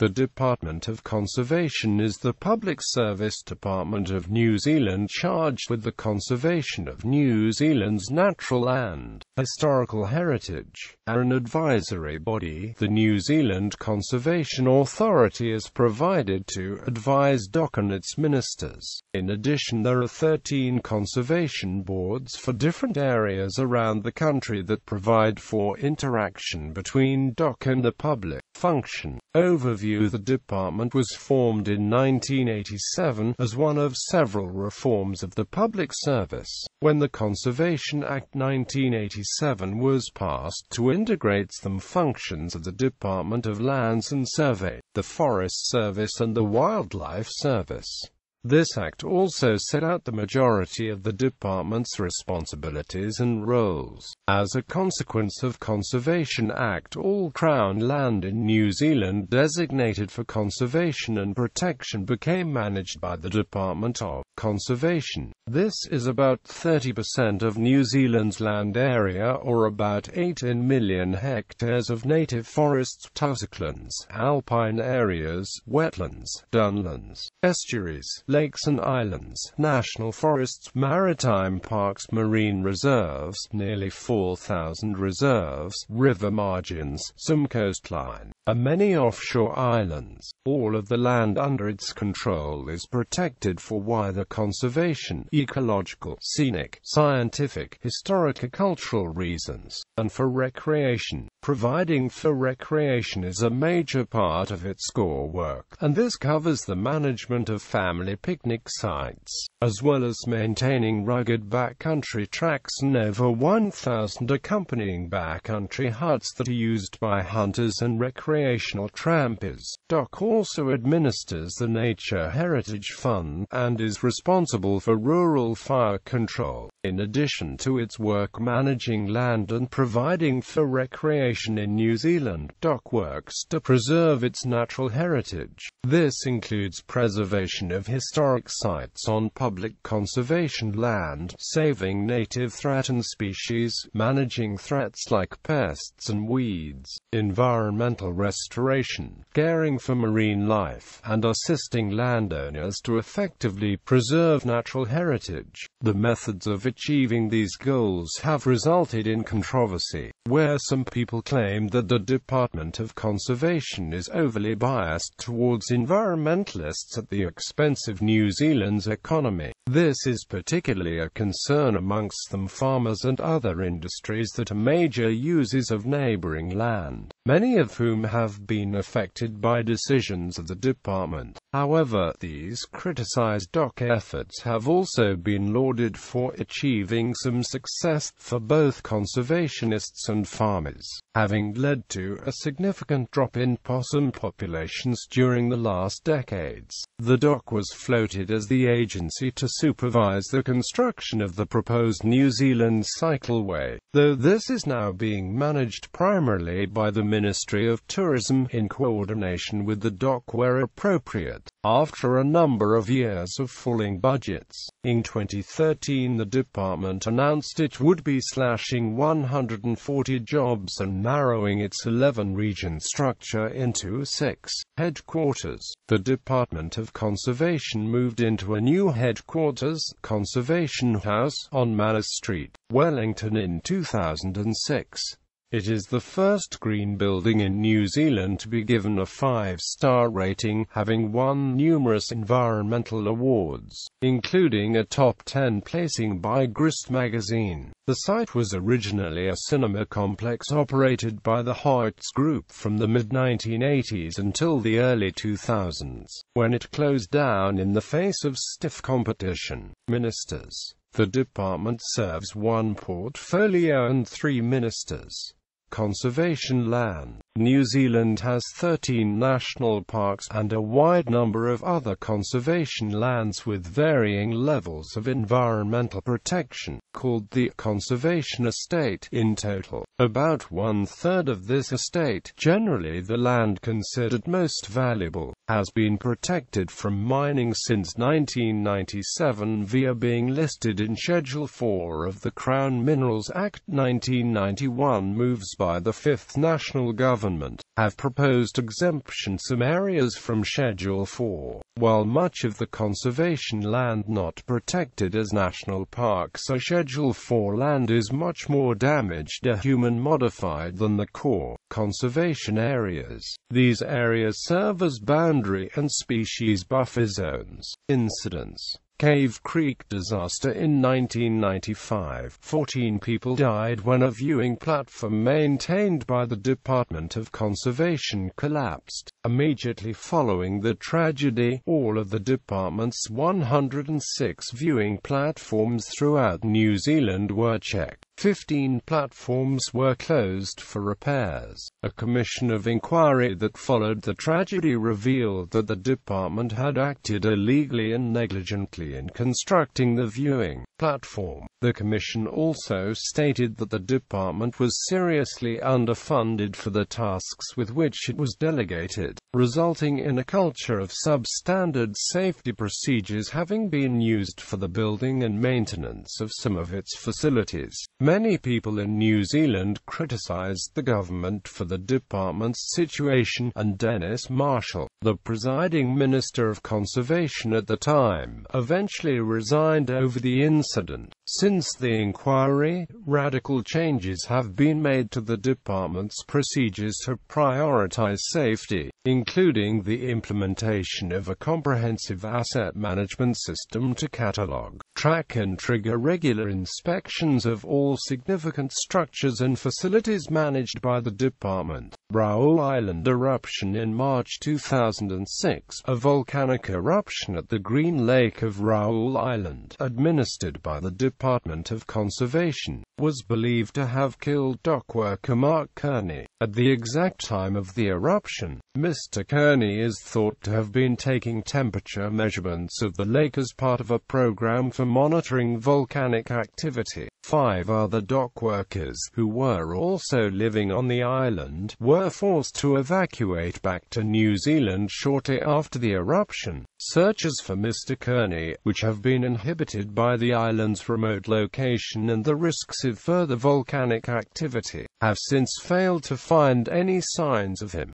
The Department of Conservation is the public service department of New Zealand charged with the conservation of New Zealand's natural and historical heritage. An advisory body, the New Zealand Conservation Authority is provided to advise DOC and its ministers. In addition, there are 13 conservation boards for different areas around the country that provide for interaction between DOC and the public. Function. Overview. The department was formed in 1987 as one of several reforms of the public service. When the Conservation Act 1987 was passed to integrate some functions of the Department of Lands and Survey, the Forest Service and the Wildlife Service. This act also set out the majority of the department's responsibilities and roles. As a consequence of Conservation Act, all Crown land in New Zealand designated for conservation and protection became managed by the Department of Conservation. This is about 30% of New Zealand's land area, or about 18 million hectares of native forests, tussocklands, alpine areas, wetlands, dunlands, estuaries, lakes and islands, national forests, maritime parks, marine reserves, nearly 4,000 reserves, river margins, some coastline, and many offshore islands. All of the land under its control is protected for wider conservation, ecological, scenic, scientific, historic, cultural reasons, and for recreation. Providing for recreation is a major part of its core work, and this covers the management of family picnic sites, as well as maintaining rugged backcountry tracks and over 1,000 accompanying backcountry huts that are used by hunters and recreational trampers. DOC also administers the Nature Heritage Fund, and is responsible for rural fire control. In addition to its work managing land and providing for recreation in New Zealand, DOC works to preserve its natural heritage. This includes preservation of historic sites on public conservation land, saving native threatened species, managing threats like pests and weeds, environmental restoration, caring for marine life, and assisting landowners to effectively preserve natural heritage. The methods of achieving these goals have resulted in controversy, where some people claim that the Department of Conservation is overly biased towards environmentalists at the expense of New Zealand's economy. This is particularly a concern amongst them farmers and other industries that are major users of neighbouring land, many of whom have been affected by decisions of the department. However, these criticised DOC efforts have also been lauded for achieving some success for both conservationists and farmers, having led to a significant drop in possum populations during the last decades. The DOC was floated as the agency to supervise the construction of the proposed New Zealand Cycleway, though this is now being managed primarily by the Ministry of Tourism, in coordination with the DOC where appropriate. After a number of years of falling budgets, in 2013 the department announced it would be slashing 140 jobs and narrowing its 11-region structure into 6 headquarters. The Department of Conservation moved into a new headquarters, Conservation House, on Manor Street, Wellington in 2006. It is the first green building in New Zealand to be given a 5-star rating, having won numerous environmental awards, including a top 10 placing by Grist magazine. The site was originally a cinema complex operated by the Hoyts Group from the mid-1980s until the early 2000s, when it closed down in the face of stiff competition. Ministers. The department serves one portfolio and 3 ministers. Conservation land. New Zealand has 13 national parks, and a wide number of other conservation lands with varying levels of environmental protection, called the Conservation Estate. In total, about 1/3 of this estate, generally the land considered most valuable, has been protected from mining since 1997 via being listed in Schedule 4 of the Crown Minerals Act. 1991 moves by the 5th National Government government, have proposed exemption some areas from Schedule 4, while much of the conservation land not protected as national parks or Schedule 4 land is much more damaged or human-modified than the core conservation areas. These areas serve as boundary and species buffer zones. Incidents: Cave Creek disaster in 1995. 14 people died when a viewing platform maintained by the Department of Conservation collapsed. Immediately following the tragedy, all of the department's 106 viewing platforms throughout New Zealand were checked. 15 platforms were closed for repairs. A commission of inquiry that followed the tragedy revealed that the department had acted illegally and negligently in constructing the viewing platform. The commission also stated that the department was seriously underfunded for the tasks with which it was delegated, resulting in a culture of substandard safety procedures having been used for the building and maintenance of some of its facilities. Many people in New Zealand criticized the government for the department's situation, and Dennis Marshall, the presiding Minister of Conservation at the time, eventually resigned over the incident. Since the inquiry, radical changes have been made to the department's procedures to prioritize safety, including the implementation of a comprehensive asset management system to catalog, track and trigger regular inspections of all significant structures and facilities managed by the department. Raoul Island eruption in March 2006. A volcanic eruption at the Green Lake of Raoul Island, administered by the Department of Conservation, was believed to have killed dockworker Mark Kearney. At the exact time of the eruption, Mr. Kearney is thought to have been taking temperature measurements of the lake as part of a program for monitoring volcanic activity. 5 other dockworkers, who were also living on the island, were forced to evacuate back to New Zealand shortly after the eruption. Searches for Mr. Kearney, which have been inhibited by the island's remote location and the risks of further volcanic activity, have since failed to find any signs of him.